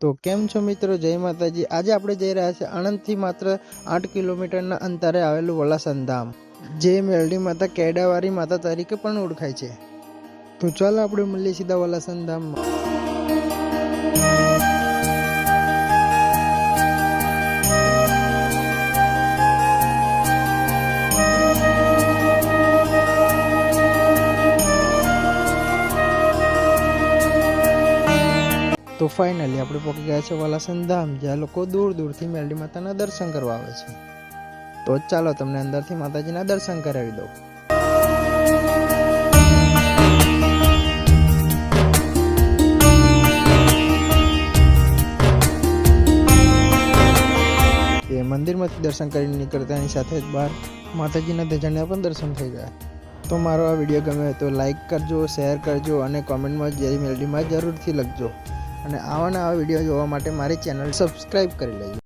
તો કેમ છો મિત્રો, જય માતાજી। આજે આપણે જઈ રહ્યા છીએ આણંદથી માત્ર 8 કિલોમીટરના અંતરે આવેલું વલાસન ધામ, જે મેલડી માતા કેડાવારી માતા તરીકે પણ ઓળખાય છે। તો ચાલો આપણે મળીએ સીધા વલાસન ધામમાં। તો ફાઇનલી આપણે પહોંચી ગયા છે વલાસન ધામ, જ્યાં લોકો દૂર દૂરથી મેલડી માતાના દર્શન કરવા આવે છે। તો ચાલો તમને અંદરથી માતાજીના દર્શન કરાવી દઉં। એ મંદિરમાંથી દર્શન કરીને નીકળતાની સાથે જ બહાર માતાજીના ધજાના પણ દર્શન થઈ ગયા। તો મારો આ વિડીયો ગમે હોય તો લાઈક કરજો, શેર કરજો અને કોમેન્ટમાં જય મેલડીમાં જરૂરથી લખજો। અને આવા વિડીયો જોવા માટે મારી ચેનલ સબસ્ક્રાઈબ કરી લેજો।